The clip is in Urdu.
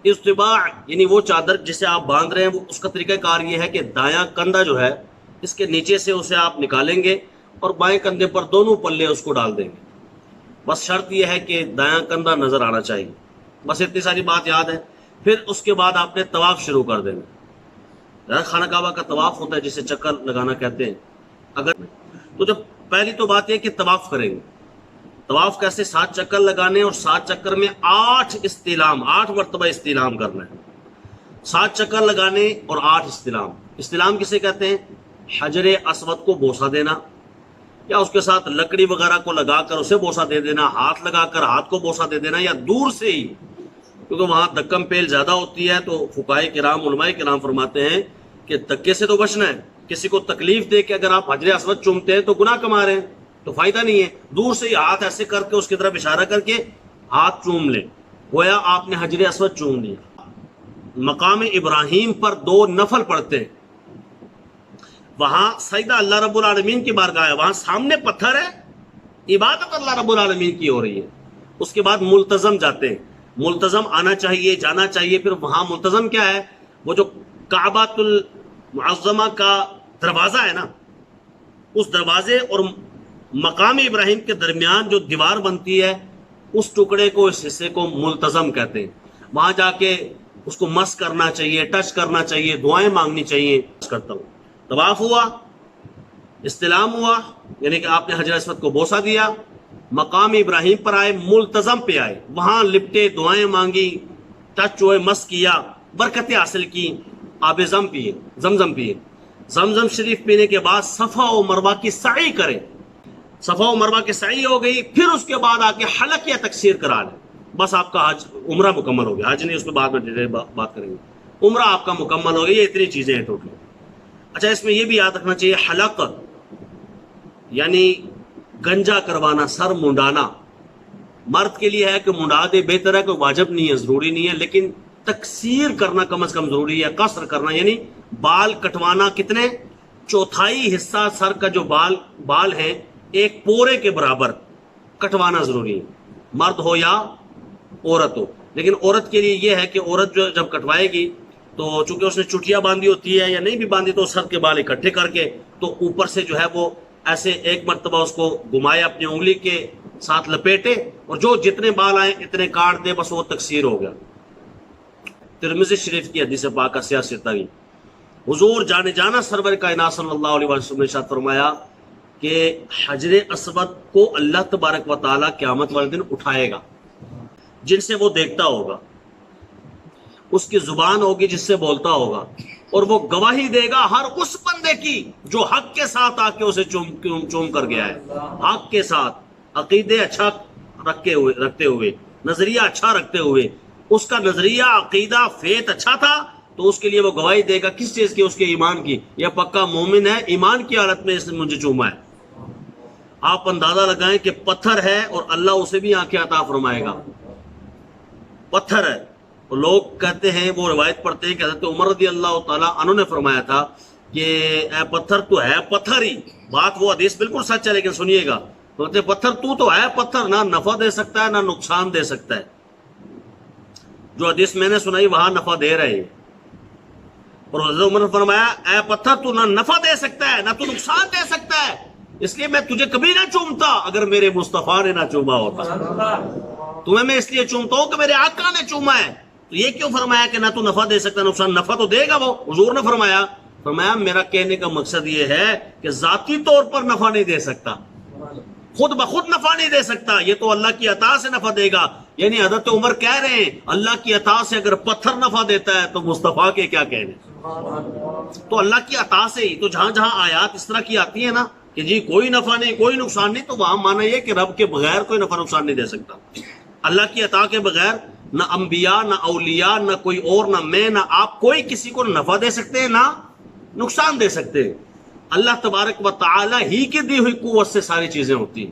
اجتباع یعنی وہ چادر جسے آپ باندھ رہے ہیں، وہ اس کا طریقہ کار یہ ہے کہ دایاں کندھا جو ہے اس کے نیچے سے اسے آپ نکالیں گے اور بائیں کندھے پر دونوں پلے اس کو ڈال دیں گے. بس شرط یہ ہے کہ دایاں کندھا نظر آنا چاہیے. بس اتنی ساری بات یاد ہے. پھر اس کے بعد آپ نے طواف شروع کر دینا. خانہ کعبہ کا طواف ہوتا ہے جسے چکر لگانا کہتے ہیں. اگر تو جب پہلی تو بات یہ کہ طواف کریں گے. طواف کیسے؟ 7 چکر لگانے اور 7 چکر میں 8 استلام، 8 مرتبہ استلام کرنا ہے. 7 چکر لگانے اور 8 استلام. استلام کسے کہتے ہیں؟ حجر اسود کو بوسہ دینا، یا اس کے ساتھ لکڑی وغیرہ کو لگا کر اسے بوسہ دے دینا، ہاتھ لگا کر ہاتھ کو بوسہ دے دینا، یا دور سے ہی، کیونکہ وہاں دکم پیل زیادہ ہوتی ہے تو فقہائے کرام، علماء کرام فرماتے ہیں کہ دکے سے تو بچنا ہے. کسی کو تکلیف دے کے اگر آپ حجر اسود چومتے ہیں تو گناہ کما رہے ہیں، تو فائدہ نہیں ہے. دور سے ہی ہاتھ ایسے کر کے اس کی طرف اشارہ کر کے ہاتھ چوم لیں، گویا آپ نے حجر اسود چوم لیا. مقام ابراہیم پر 2 نفل پڑھتے ہیں. وہاں سجدہ اللہ رب العالمین کی بارگاہ ہے، وہاں سامنے پتھر ہے، عبادت اللہ رب العالمین کی ہو رہی ہے. اس کے بعد ملتزم جاتے ہیں. ملتزم آنا چاہیے، جانا چاہیے. پھر وہاں ملتزم کیا ہے؟ وہ جو کعبۃ المعظمہ کا دروازہ ہے نا، اس دروازے اور مقام ابراہیم کے درمیان جو دیوار بنتی ہے، اس ٹکڑے کو، اس حصے کو ملتزم کہتے ہیں. وہاں جا کے اس کو مس کرنا چاہیے، ٹچ کرنا چاہیے، دعائیں مانگنی چاہیے. کرتا ہوں. طواف ہوا، استلام ہوا، یعنی کہ آپ نے حجر اسود کو بوسہ دیا، مقام ابراہیم پر آئے، ملتزم پہ آئے، وہاں لپٹے، دعائیں مانگی، ٹچ ہوئے، مس کیا، برکتیں حاصل کی، آب زم پیے، زمزم پیے. زمزم شریف پینے کے بعد صفا و مروہ کی سعی کریں. صفا و مروہ کی سعی ہو گئی، پھر اس کے بعد آ کے حلق یا تکسیر کرا لیں. بس آپ کا حج، عمرہ مکمل ہو گیا. حج نہیں، اس میں بعد میں بات کریں گے. عمرہ آپ کا مکمل ہو گیا. یہ اتنی چیزیں ہیں ٹوٹل. اچھا، اس میں یہ بھی یاد رکھنا چاہیے، حلق یعنی گنجا کروانا، سر منڈانا. مرد کے لیے ہے کہ منڈا دے، بہتر ہے، کوئی واجب نہیں ہے، ضروری نہیں ہے، لیکن تکسیر کرنا کم از کم ضروری ہے. قصر کرنا یعنی بال کٹوانا. کتنے؟ 1/4 حصہ سر کا جو بال ہیں، 1 پورے کے برابر کٹوانا ضروری ہے، مرد ہو یا عورت ہو. لیکن عورت کے لیے یہ ہے کہ عورت جو جب کٹوائے گی تو چونکہ اس نے چٹیاں باندھی ہوتی ہے یا نہیں بھی باندھی، تو سر کے بال اکٹھے کر کے تو اوپر سے جو ہے وہ ایسے 1 مرتبہ اس کو گھمائے، اپنی انگلی کے ساتھ لپیٹے، اور جو جتنے بال آئے اتنے کاٹ دے، بس وہ تکسیر ہو گیا. ترمذی شریف کی حدیث پاک سیاست کی، حضور جانا سرور کائنات صلی اللہ علیہ وسلم نے ارشاد فرمایا کہ حجر اسود کو اللہ تبارک و تعالیٰ قیامت والے دن اٹھائے گا. جن سے وہ دیکھتا ہوگا، اس کی زبان ہوگی جس سے بولتا ہوگا، اور وہ گواہی دے گا ہر اس بندے کی جو حق کے ساتھ آ کے اسے چوم کر گیا ہے. حق کے ساتھ، عقیدے اچھا رکھتے ہوئے، نظریہ اچھا رکھتے ہوئے. اس کا نظریہ، عقیدہ، فیت اچھا تھا تو اس کے لیے وہ گواہی دے گا. کس چیز کی؟ اس کے ایمان کی. یہ پکا مومن ہے، ایمان کی حالت میں اس نے مجھے چوما ہے. آپ اندازہ لگائیں کہ پتھر ہے اور اللہ اسے بھی آنکھیں عطا فرمائے گا. پتھر ہے. لوگ کہتے ہیں، وہ روایت پڑھتے ہیں کہ حضرت عمر رضی اللہ تعالیٰ عنہ نے فرمایا تھا کہ اے پتھر، تو ہے پتھر ہی. بات وہ حدیث بالکل سچ ہے، لیکن سنیے گا. پتھر تو ہے پتھر، نہ نفع دے سکتا ہے نہ نقصان دے سکتا ہے. جو حدیث میں نے سنائی وہاں نفع دے رہے ہیں، اور حضرت عمر نے فرمایا اے پتھر، تو نہ نفع دے سکتا ہے نہ تو نقصان دے سکتا ہے، اس لیے میں تجھے کبھی نہ چومتا اگر میرے مصطفیٰ نے نہ چوما ہوتا. تمہیں میں اس لیے چومتا ہوں کہ میرے آقا نے چوما ہے. تو یہ کیوں فرمایا کہ نہ تو نفع دے سکتا نقصان؟ نفع تو دے گا وہ. حضور نے فرمایا میرا کہنے کا مقصد یہ ہے کہ ذاتی طور پر نفع نہیں دے سکتا، خود بخود نفع نہیں دے سکتا، یہ تو اللہ کی عطا سے نفع دے گا. یعنی حضرت عمر کہہ رہے ہیں اللہ کی عطا سے اگر پتھر نفع دیتا ہے تو مصطفیٰ کے کیا کہنے. تو اللہ کی عطا سے ہی تو جہاں جہاں آیات اس طرح کی آتی ہیں نا کہ جی کوئی نفع نہیں، کوئی نقصان نہیں، تو وہاں مانا یہ کہ رب کے بغیر کوئی نفع نقصان نہیں دے سکتا. اللہ کی عطا کے بغیر نہ انبیاء، نہ اولیاء، نہ کوئی اور، نہ میں، نہ آپ، کوئی کسی کو نفع دے سکتے ہیں نہ نقصان دے سکتے ہیں. اللہ تبارک و تعالی ہی کی دی ہوئی قوت سے ساری چیزیں ہوتی ہیں.